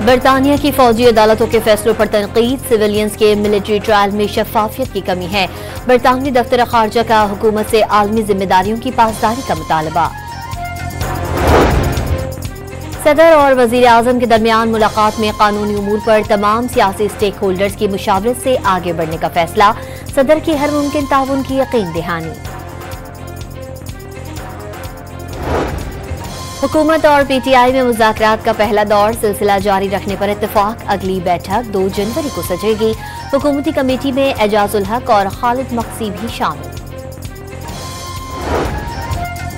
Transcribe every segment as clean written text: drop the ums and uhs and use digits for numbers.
बरतानिया की फौजी अदालतों के फैसलों पर तनकीद, सिविलियंस के मिलिट्री ट्रायल में शफाफियत की कमी है। बरतानवी दफ्तर खारजा का हुकूमत से आलमी जिम्मेदारियों की पासदारी का मुतालबा। सदर और वजीर आजम के दरमियान मुलाकात में कानूनी उमूर पर तमाम सियासी स्टेक होल्डर्स की मुशावरत से आगे बढ़ने का फैसला, सदर की हर मुमकिन ताउन की यकीन दहानी। हुकूमत और पीटीआई में मुज़ाकरात का पहला दौर सिलसिला जारी रखने पर इत्तेफाक। अगली बैठक 2 जनवरी को सजेगी। हुकूमती कमेटी में एजाजुल हक और खालिद मक्सी भी शामिल।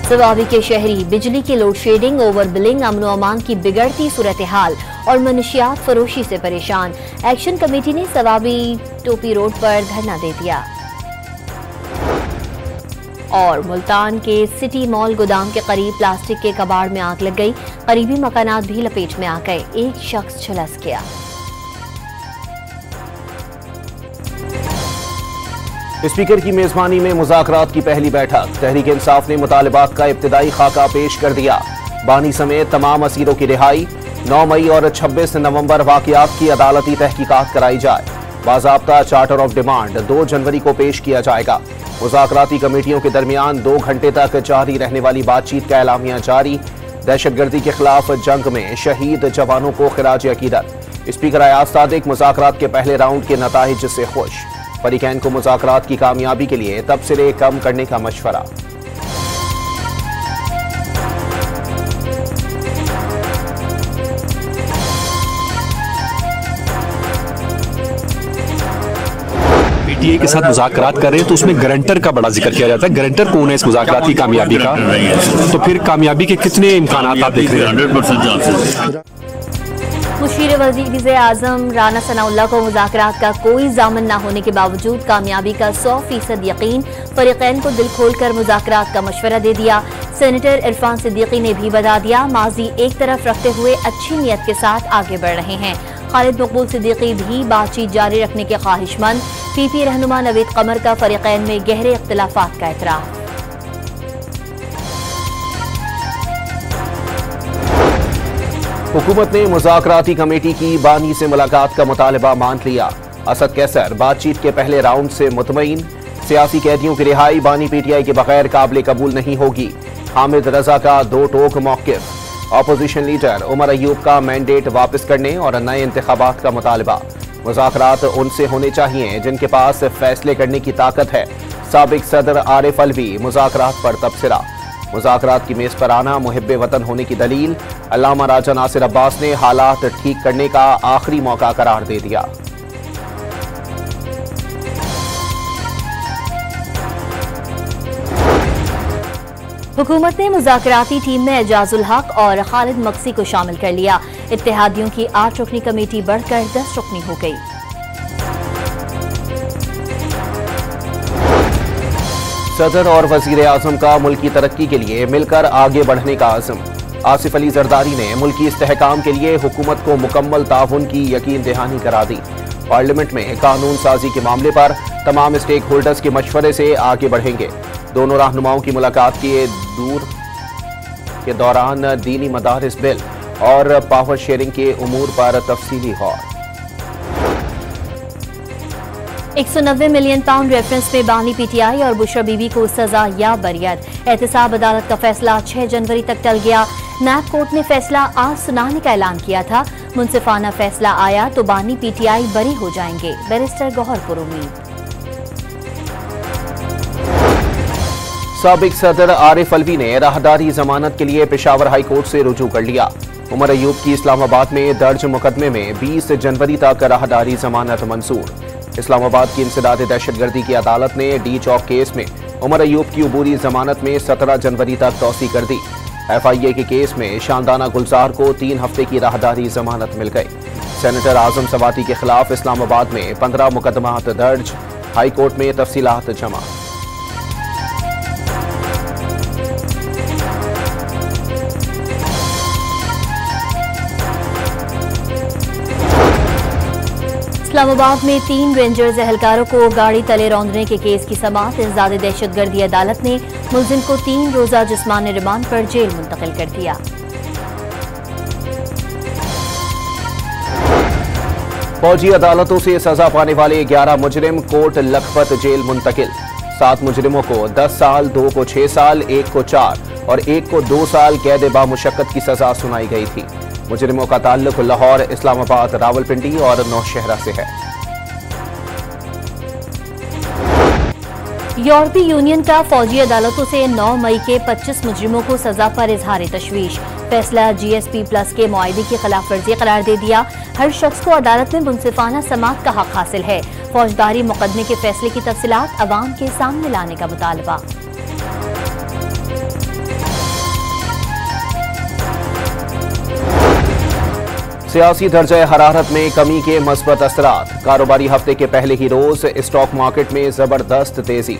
सवाबी के शहरी बिजली की लोड शेडिंग, ओवर बिलिंग, अमन व अमान की बिगड़ती सूरत हाल और मनशियात फरोशी से परेशान। एक्शन कमेटी ने सवाबी टोपी रोड पर धरना दे दिया। और मुल्तान के सिटी मॉल गोदाम के करीब प्लास्टिक के कबाड़ में आग लग गई। करीबी मकानात भी लपेट में आ गए। एक शख्स झुलस गया। स्पीकर की मेजबानी में मुज़ाकरात की पहली बैठक। तहरीक इंसाफ ने मुतालिबात का इब्तिदाई खाका पेश कर दिया। बानी समेत तमाम असीरों की रिहाई। 9 मई और 26 नवंबर वाक़ियात की अदालती तहकीकात कराई जाए। बाज़ाब्ता चार्टर ऑफ डिमांड 2 जनवरी को पेश किया जाएगा। मुज़ाकराती कमेटियों के दरमियान 2 घंटे तक जारी रहने वाली बातचीत का एलामिया जारी। दहशतगर्दी के खिलाफ जंग में शहीद जवानों को खिराज अकीदत। स्पीकर अयाज सादिक मुज़ाकरात के पहले राउंड के नताइज से खुश। फरीकैन को मुज़ाकरात की कामयाबी के लिए तबसरे कम करने का मशवरा। पीटीए के साथ मुज़ाकरात कर रहे हैं तो उसमें गारंटर का बड़ा जिक्र किया जाता है। गारंटर कौन है इस मुज़ाकरात की कामयाबी का? तो फिर कामयाबी के कितने इम्कानात आप देख रहे हैं? 100% मुशीर वज़ीर आज़म राना सनाउल्लाह को मुज़ाकरात का कोई ज़ामन न होने के बावजूद कामयाबी का 100% यकीन। फरीकैन को दिल खोलकर मुज़ाकरात का मशवरा दे दिया। सेनेटर इरफान सिद्दीकी ने भी बता दिया, माजी एक तरफ रखते हुए अच्छी नीयत के साथ आगे बढ़ रहे हैं। खालिद मकबूल सिद्दीकी भी बातचीत जारी रखने के ख्वाहिशमंद। पीपी रहनुमा नवीद कमर का फरीकैन में गहरे इख्तिलाफात का एतराफ़। हुकूमत ने मुज़ाकराती कमेटी की बानी से मुलाकात का मुतालबा मान लिया। असद कैसर बातचीत के पहले राउंड से मुतमईन। सियासी कैदियों की रिहाई बानी पीटीआई के बगैर काबिल कबूल नहीं होगी। हामिद रजा का 2 टोक मौक़िफ़। अपोजिशन लीडर उमर अयूब का मैंडेट वापस करने और नए इंतखाबात का मुतालबा। मुज़ाकरात उनसे होने चाहिए जिनके पास फैसले करने की ताकत है। साबिक सदर आरिफ अलवी मुज़ाकरात पर तबसरा। मुज़ाकरात की मेज़ पर आना मुहिब्बे वतन होने की दलील। अल्लामा राजा नासिर अब्बास ने हालात ठीक करने का आखिरी मौका करार दे दिया। हुकूमत ने मुज़ाकराती टीम में एजाजुल हक और खालिद मक्सी को शामिल कर लिया। इत्तेहादियों की 8 रुकनी कमेटी बढ़कर 10 रुकनी हो गई। सदर और वजीर आजम का मुल्की तरक्की के लिए मिलकर आगे बढ़ने का आज़म। आसिफ अली जरदारी ने मुल्की इस्तेहकाम के लिए हुकूमत को मुकम्मल ताउन की यकीन दहानी करा दी। पार्लियामेंट में कानून साजी के मामले पर तमाम स्टेक होल्डर्स के मशवरे से आगे बढ़ेंगे। दोनों रहनुमाओं की मुलाकात के दौरान दीनी मदारिस बिल और पावर शेयरिंग के उमूर पर तफसीली गौर। 190 मिलियन पाउंड रेफरेंस में बानी पीटीआई और बुशरा बीबी को सजा या बरियत। एहतसाब अदालत का फैसला 6 जनवरी तक टल गया। नैब कोर्ट ने फैसला आज सुनाने का ऐलान किया था। मुंसिफाना फैसला आया तो बानी पीटीआई बरी हो जाएंगे। बैरिस्टर गौहरपुर उम्मीद। साबिक सदर आरिफ अलवी ने राहदारी जमानत के लिए पेशावर हाई कोर्ट से रुजू कर लिया। उमर अयूब की इस्लामाबाद में दर्ज मुकदमे में 20 जनवरी तक राहदारी जमानत मंजूर। इस्लामाबाद की इंसदाद दहशतगर्दी की अदालत ने डी चौक केस में उमर अयूब की अबूरी जमानत में 17 जनवरी तक तौसी कर दी। FIA के केस में शानदाना गुलजार को 3 हफ्ते की राहदारी जमानत मिल गई। सेनेटर आजम सवाती के खिलाफ इस्लामाबाद में 15 मुकदमात दर्ज। हाई कोर्ट में तफसीलात जमा। इस्लामाबाद में 3 रेंजर्स एहलकारों को गाड़ी तले रौंदने के केस की समाअत। इंसदाद दहशतगर्दी अदालत ने मुलजिम को 3 रोजा जिस्मानी रिमांड पर जेल मुंतकिल कर दिया। फौजी अदालतों से सजा पाने वाले 11 मुजरिम कोर्ट लखपत जेल मुंतकिल। 7 मुजरिमों को 10 साल, 2 को 6 साल, 1 को 4 और 1 को 2 साल कैद बामुशक्कत की सजा सुनाई गई थी। मुजरिमों का ताल्लुक लाहौर, इस्लामाबाद, रावलपिंडी और नौशहरा से है। यूरोपीय यूनियन का फौजी अदालतों से 9 मई के 25 मुजरिमों को सजा पर इजहार तशवीश। फैसला GSP प्लस के मुआहदे की खिलाफ वर्जी करार दे दिया। हर शख्स को अदालत में मुनसिफाना समाअत का हक हासिल है। फौजदारी मुकदमे के फैसले की तफसीलात अवाम के सामने लाने का मुतालबा। सियासी दर्जा हरारत में कमी के मस्बत असरात। कारोबारी हफ्ते के पहले ही रोज स्टॉक मार्केट में जबरदस्त तेजी।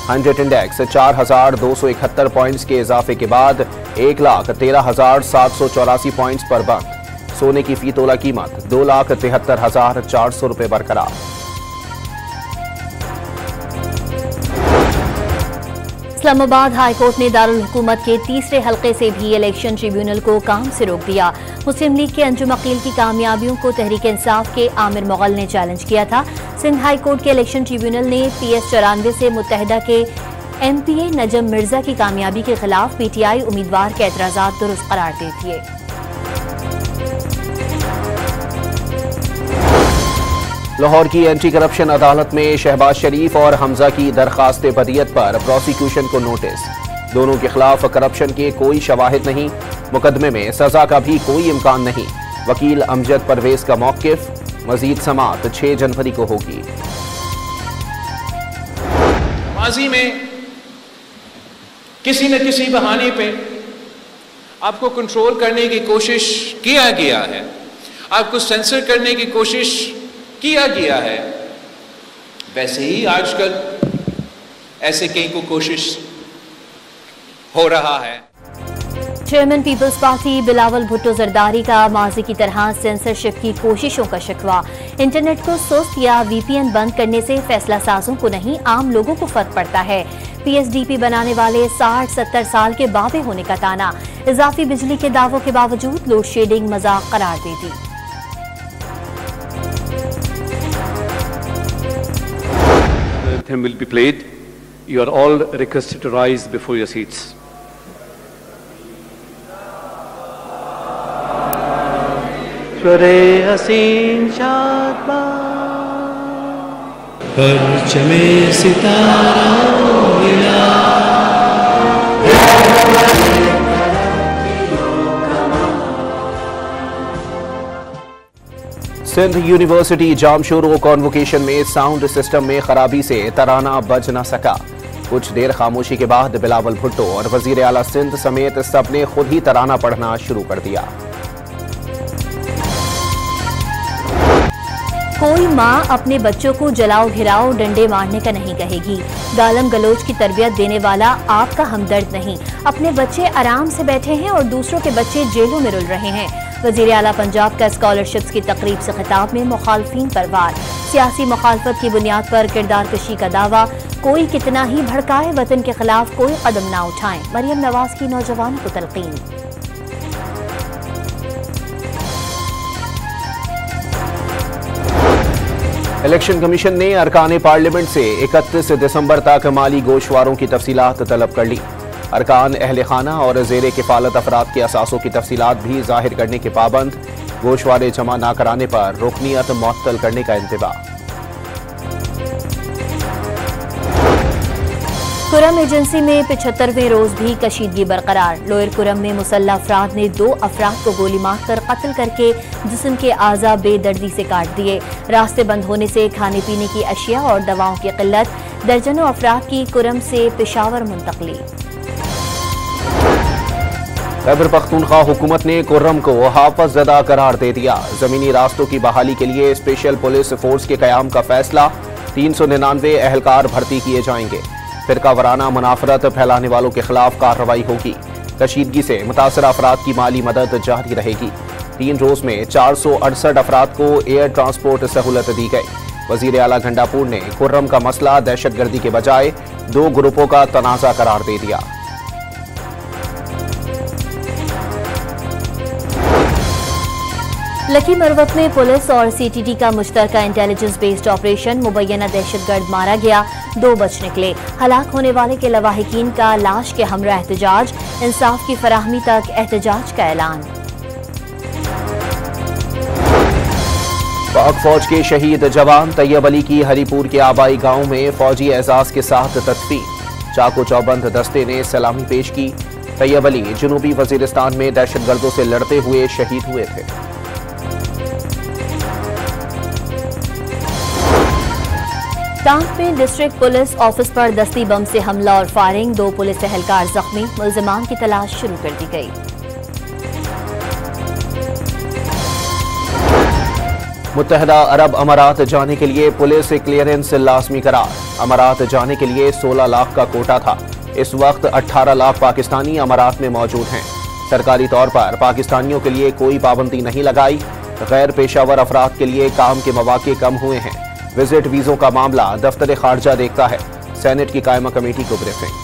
100 इंडेक्स 4,271 पॉइंट्स के इजाफे के बाद 1,13,784 पॉइंट्स पर बंद। सोने की फी तोला कीमत 2,73,400 रुपए बरकरार। इस्लामाबाद हाईकोर्ट ने दारुल हुकूमत के तीसरे हल्के से भी इलेक्शन ट्रिब्यूनल को काम से रोक दिया। मुस्लिम लीग के अंजुम अकील की कामयाबियों को तहरीक इंसाफ के आमिर मुगल ने चैलेंज किया था। सिंध हाई कोर्ट के इलेक्शन ट्रिब्यूनल ने PS 94 से मुत्तहिदा के MPA नजम मिर्जा की कामयाबी के खिलाफ PTI उम्मीदवार के एतराजात दुरुस्त करार दे दिए। लाहौर की एंटी करप्शन अदालत में शहबाज शरीफ और हमजा की दरखास्त बदियत पर प्रोसिक्यूशन को नोटिस। दोनों के खिलाफ करप्शन के कोई शवाहिद नहीं, मुकदमे में सजा का भी कोई इम्कान नहीं। वकील अमजद परवेज का मौकिफ। मजीद समाअत 6 जनवरी को होगी। माजी में किसी न किसी बहाने पे आपको कंट्रोल करने की कोशिश किया गया है, आपको सेंसर करने की कोशिश किया गया है। वैसे ही आजकल ऐसे कई को कोशिश हो रहा है। चेयरमैन पीपल्स पार्टी बिलावल भुट्टो जरदारी का माजी की तरह सेंसरशिप की कोशिशों का शिकवा। इंटरनेट को सुस्त या VPN बंद करने से फैसला साजों को नहीं, आम लोगों को फर्क पड़ता है। PSDP बनाने वाले 60-70 साल के बाबे होने का ताना। इजाफी बिजली के दावों के बावजूद लोड शेडिंग मजाक करार दे दी। Anthem will be played. You are all requested to rise before your seats. स्वरे हसीन शादबा परचमे सितारा मिला। सिंध यूनिवर्सिटी जामशोरो कॉन्वोकेशन में साउंड सिस्टम में खराबी से तराना बज न सका। कुछ देर खामोशी के बाद बिलावल भुट्टो और वजीर आला सिंध समेत सबने खुद ही तराना पढ़ना शुरू कर दिया। कोई माँ अपने बच्चों को जलाओ घिराओ डंडे मारने का नहीं कहेगी। गालम गलोच की तरबियत देने वाला आपका हमदर्द नहीं। अपने बच्चे आराम से बैठे हैं और दूसरों के बच्चे जेलों में रुल रहे हैं। वजीर आला पंजाब का स्कॉलरशिप्स की तकरीब से खिताब में मुखालफीन पर वार। सियासी मुखालफत की बुनियाद पर किरदार कशी का दावा। कोई कितना ही भड़काए, वतन के खिलाफ कोई कदम ना उठाएं। मरियम नवाज की नौजवानों को तलकीन। इलेक्शन कमीशन ने अरकान पार्लियामेंट से 31 दिसंबर तक माली गोशवारों की तफसीलात तलब कर ली। अरकान, अहले खाना और जेर किफालत अफराद के असासों की तफसीलात भी जाहिर करने के पाबंद। गोशवारे जमा न कराने पर रुकनियत मुअत्तल करने का इंतबाह। कुरम एजेंसी में 75वें रोज भी कशीदगी बरकरार। लोअर कुरम में मुसल्लह अफराद ने 2 अफराद को गोली मारकर कत्ल करके जिस्म के आज़ा बेदर्दी से काट दिए। रास्ते बंद होने से खाने पीने की अशिया और दवाओं की किल्लत। दर्जनों अफराद की कुरम से पेशावर मुंतकली। खैबर पख्तूनख्वा हुकूमत ने कुर्रम को हाफज ज़दा करार दे दिया। जमीनी रास्तों की बहाली के लिए स्पेशल पुलिस फोर्स के कयाम का फैसला। 399 अहलकार भर्ती किए जाएंगे। फिरका वराना मुनाफरत फैलाने वालों के खिलाफ कार्रवाई होगी। कशीदगी से मुतासरा अफराद की माली मदद जारी रहेगी। 3 रोज में 468 अफराद को एयर ट्रांसपोर्ट सहूलत दी गई। वजीर आला गंडापुर ने कुर्रम का मसला दहशतगर्दी के बजाय 2 ग्रुपों का तनाज़ा करार दे दिया। लकी मरवत में पुलिस और सीटीटी का मुश्तरका इंटेलिजेंस बेस्ड ऑपरेशन, मुबैना दहशतगर्द मारा गया, 2 बच निकले। हलाक होने वाले के लवाहिकीन का लाश के हमरा एहतजाज, इंसाफ की फराहमी तक एहतजाज का ऐलान। पाक फौज के शहीद जवान तैयब अली की हरीपुर के आबाई गांव में फौजी एजाज के साथ तदफीन, चाको चौबंद दस्ते ने सलामी पेश की। तैयब अली जनूबी वजीरिस्तान में दहशतगर्दों से लड़ते हुए शहीद हुए थे। टांग में डिस्ट्रिक्ट पुलिस ऑफिस पर दस्ती बम से हमला और फायरिंग, 2 पुलिस एहलकार जख्मी, मुल्जिमान की तलाश शुरू कर दी गई। मुत्तहदा अरब अमारात जाने के लिए पुलिस क्लियरेंस लाजमी करार, अमारात जाने के लिए 16 लाख का कोटा था। इस वक्त 18 लाख पाकिस्तानी अमारात में मौजूद हैं। सरकारी तौर पर पाकिस्तानियों के लिए कोई पाबंदी नहीं लगाई। गैर पेशावर अफराद के लिए काम के मौके कम हुए हैं। विजिट वीजों का मामला दफ्तर खारजा देखता है। सेनेट की कायमा कमेटी को ब्रीफिंग।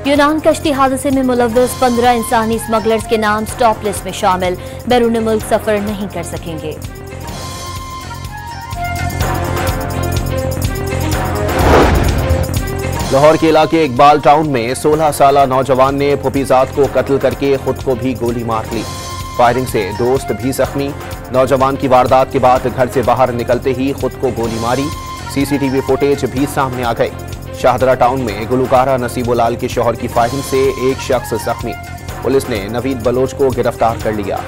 यूनान कश्ती हादसे में मुलव्वस 15 इंसानी स्मगलर्स के नाम स्टॉप लिस्ट में शामिल, बैरून मुल्क सफर नहीं कर सकेंगे। लाहौर के इलाके इकबाल टाउन में 16 साला नौजवान ने फुफीजात को कत्ल करके खुद को भी गोली मार ली। फायरिंग से दोस्त भी जख्मी। नौजवान की वारदात के बाद घर से बाहर निकलते ही खुद को गोली मारी। सीसीटीवी फुटेज भी सामने आ गई। शाहदरा टाउन में गुलकारा नसीबुलाल के शौहर की फायरिंग से एक शख्स जख्मी। पुलिस ने नवीद बलोच को गिरफ्तार कर लिया।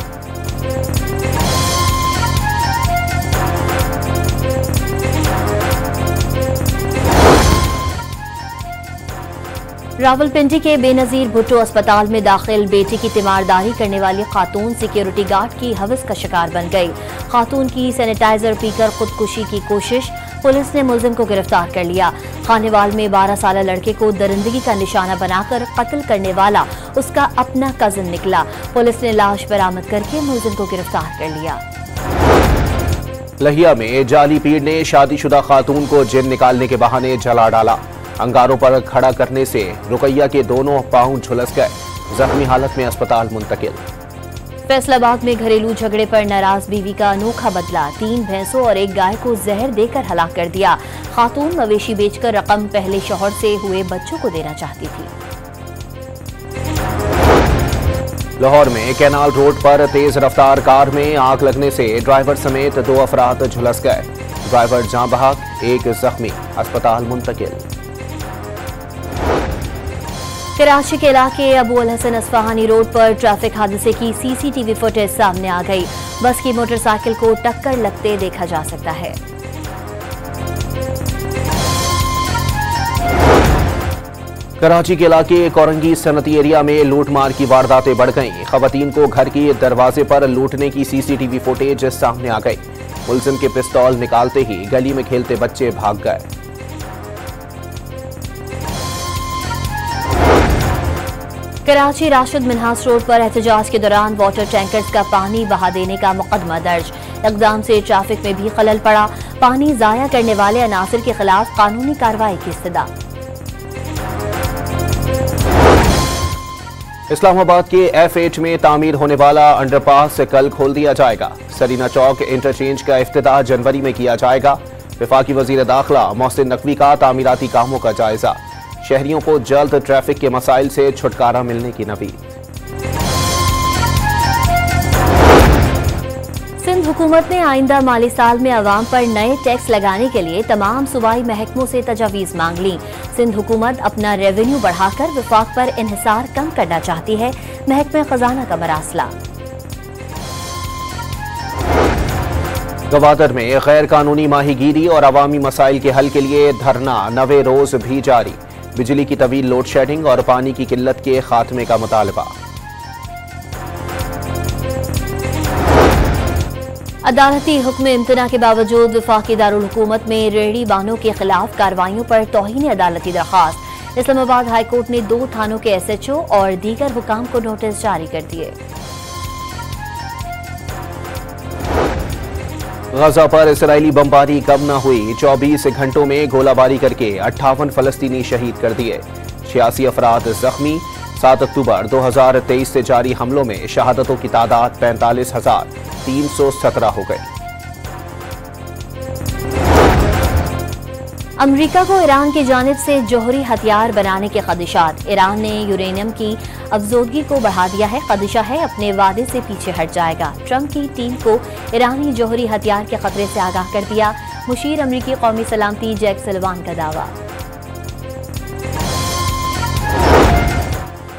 रावलपिंडी के बेनजीर भुट्टो अस्पताल में दाखिल बेटी की तीमारदारी करने वाली खातून सिक्योरिटी गार्ड की हवस का शिकार बन गई। खातून की सैनिटाइजर पीकर खुदकुशी की कोशिश, पुलिस ने मुलजिम को गिरफ्तार कर लिया। खानेवाल में 12 साला लड़के को दरिंदगी का निशाना बनाकर कत्ल करने वाला उसका अपना कजन निकला। पुलिस ने लाश बरामद करके मुलजिम को गिरफ्तार कर लिया। लहिया में जाली पीड़ ने शादीशुदा खातून को जिन निकालने के बहाने जला डाला। अंगारों पर खड़ा करने से रुकैया के दोनों पांव झुलस गए। जख्मी हालत में अस्पताल मुंतकिल। फैसलाबाद में घरेलू झगड़े पर नाराज बीवी का अनोखा बदला, 3 भैंसों और 1 गाय को जहर देकर हलाक कर दिया। खातून मवेशी बेचकर रकम पहले शौहर से हुए बच्चों को देना चाहती थी। लाहौर में कैनाल रोड पर तेज रफ्तार कार में आग लगने से ड्राइवर समेत 2 अफराद झुलस गए। ड्राइवर जाँ बहक, 1 जख्मी, अस्पताल मुंतकिल। कराची के इलाके अबू अल हसन अस्फहानी रोड पर ट्रैफिक हादसे की सीसीटीवी फुटेज सामने आ गई। बस की मोटरसाइकिल को टक्कर लगते देखा जा सकता है। कराची के इलाके कोरंगी सनती एरिया में लूटमार की वारदातें बढ़ गईं। खवातीन को घर के दरवाजे पर लूटने की सीसीटीवी फुटेज सामने आ गई। मुलजिम के पिस्तौल निकालते ही गली में खेलते बच्चे भाग गए। कराची राशिद मिन्हास रोड पर एहतजाज के दौरान वाटर टैंकर्स का पानी बहा देने का मुकदमा दर्ज। इक़दाम से ट्रैफिक में भी खलल पड़ा। पानी जाया करने वाले अनासिर के खिलाफ कानूनी कार्रवाई की इस्तदा। इस्लामाबाद के F8 में तामीर होने वाला अंडरपास कल खोल दिया जाएगा। सरीना चौक इंटरचेंज का इफ्तिताह जनवरी में किया जाएगा। वफाकी वजीर दाखिला मोहसिन नकवी का तामीराती कामों का जायजा। शहरियों को जल्द ट्रैफिक के मसाइल से छुटकारा मिलने की नवीद। सिंध हुकूमत ने आइंदा माली साल में अवाम पर नए टैक्स लगाने के लिए तमाम सूबाई महकमों से तजावीज़ मांग ली। सिंध हुकूमत अपना रेवेन्यू बढ़ाकर वफाक पर इन्हिसार कम करना चाहती है। महकमे खजाना का मरासला। गवादर में गैर कानूनी माहीगीरी और अवामी मसाइल के हल के लिए धरना 9वें रोज भी जारी। बिजली की तवील लोड शेडिंग और पानी की किल्लत के खात्मे का मुतालबा। अदालती हुक्म इम्तना के बावजूद वफाकी दारुल हुकूमत में रेहड़ी बानों के खिलाफ कार्रवाइयों पर तौहीन अदालती दरखास्त। इस्लामाबाद हाईकोर्ट ने 2 थानों के SHO और दीगर हुकाम को नोटिस जारी कर दिए। गजा पर इसराइली बमबारी कम न हुई, 24 घंटों में गोलाबारी करके 58 फलस्तीनी शहीद कर दिए, 86 अफराद जख्मी। 7 अक्टूबर 2023 से जारी हमलों में शहादतों की तादाद 45,317 हो गई। अमेरिका को ईरान की जानिब से जौहरी हथियार बनाने के खदशात। ईरान ने यूरेनियम की अफजोदगी को बढ़ा दिया है, खदशा है अपने वादे से पीछे हट जाएगा। ट्रंप की टीम को ईरानी जौहरी हथियार के खतरे से आगाह कर दिया, मुशीर अमरीकी कौमी सलामती जैक सल्वान का दावा।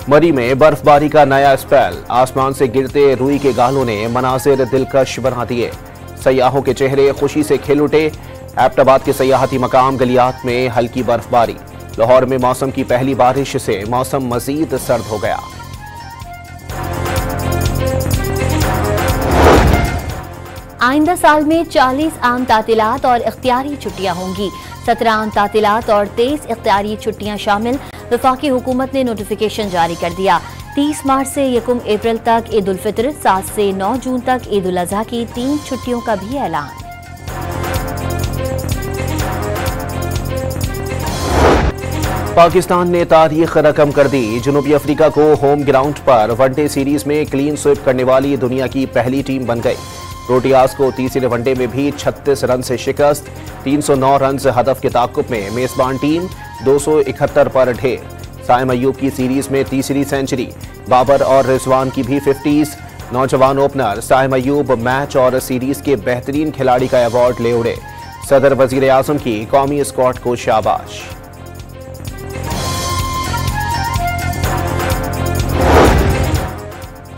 मरी में बर्फबारी का नया स्पेल, आसमान से गिरते रुई के गालों ने मनाजिर दिलकश बना दिए, सयाहों के चेहरे खुशी से खिल उठे। एबटाबाद के सयाहती मकाम गलियात में हल्की बर्फबारी, लाहौर में मौसम की पहली बारिश से मौसम मजीद सर्द हो गया। आइंदा साल में 40 आम तातीलात और इख्तियारी छुट्टियां होंगी। 17 आम तातीलात और 23 इख्तियारी छुट्टियां शामिल। वफाकी हुकूमत ने नोटिफिकेशन जारी कर दिया। 30 मार्च से 1 अप्रैल तक ईद उल फितर, 7 से 9 जून तक ईद उल अजहा की 3 छुट्टियों का भी ऐलान। पाकिस्तान ने तारीख रकम कर दी, जनूबी अफ्रीका को होम ग्राउंड पर वनडे सीरीज में क्लीन स्वीप करने वाली दुनिया की पहली टीम बन गई। प्रोटियाज को तीसरे वनडे में भी 36 रन से शिकस्त, 309 रन हदफ के ताकुब में मेजबान टीम 271 पर ढेर। साइम अयूब की सीरीज में तीसरी सेंचुरी, बाबर और रिजवान की भी 50s। नौजवान ओपनर साइम अयूब मैच और सीरीज के बेहतरीन खिलाड़ी का अवार्ड ले उड़े। सदर वजीर आजम की कौमी स्क्वाड को शाबाश।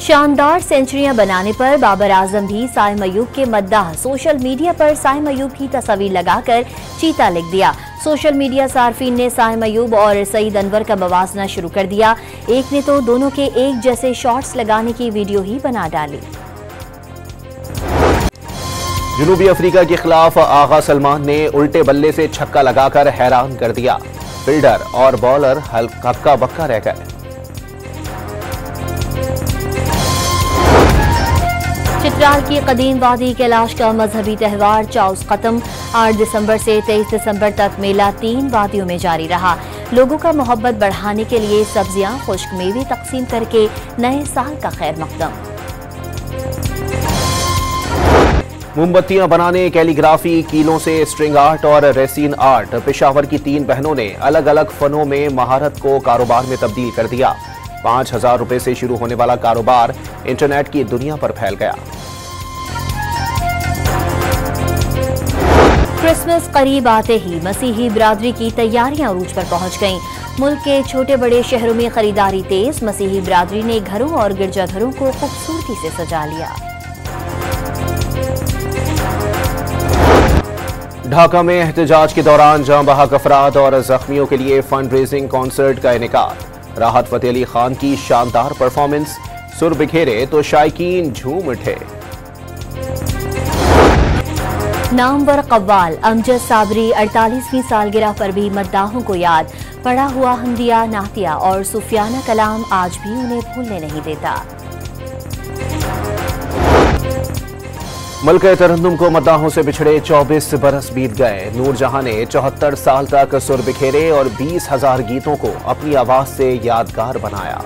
शानदार सेंचुरियां बनाने पर बाबर आजम भी साइम अयूब के मद्दाह। सोशल मीडिया पर साइम अयूब की तस्वीर लगाकर चीता लिख दिया। सोशल मीडिया सार्फिन ने साइम अयूब और सईद अनवर का मवाजना शुरू कर दिया। एक ने तो दोनों के एक जैसे शॉट्स लगाने की वीडियो ही बना डाली। जनूबी अफ्रीका के खिलाफ आगा सलमान ने उल्टे बल्ले से छक्का लगाकर हैरान कर दिया, फील्डर और बॉलर हक्का बक्का रह गए। चित्राल की कदीम वादी कैलाश का मजहबी त्यौहार चाउस खत्म। 8 दिसंबर से 23 दिसंबर तक मेला 3 वादियों में जारी रहा। लोगों का मोहब्बत बढ़ाने के लिए सब्जियां, खुश्क मेवे तकसीम करके नए साल का खैर मकदम। मोमबत्तियां बनाने, कैलीग्राफी, कीलों से स्ट्रिंग आर्ट और रेसिन आर्ट, पेशावर की 3 बहनों ने अलग अलग फनों में महारत को कारोबार में तब्दील कर दिया। 5,000 रुपए से शुरू होने वाला कारोबार इंटरनेट की दुनिया पर फैल गया। क्रिसमस करीब आते ही मसीही बिरादरी की तैयारियां अरूज पर पहुंच गईं। मुल्क के छोटे बड़े शहरों में खरीदारी तेज। मसीही बिरादरी ने घरों और गिरजाघरों को खूबसूरती से सजा लिया। ढाका में एहतजाज के दौरान जाँ बहक अफराद और जख्मियों के लिए फंड रेजिंग कॉन्सर्ट का इनेकाद। राहत फतेह अली खान की शानदार परफॉर्मेंस, सुर बिखेरे तो शायकीन झूम उठे। नामवर कव्वाल अमजद साबरी 48वीं सालगिरह पर भी मद्दाहों को याद। पढ़ा हुआ हमदिया, नातिया और सूफियाना कलाम आज भी उन्हें भूलने नहीं देता। मुल्क तरन्नुम को मद्दाहों से बिछड़े 24 बरस बीत गए। नूरजहां ने 74 साल तक सुर बिखेरे और 20,000 गीतों को अपनी आवाज से यादगार बनाया।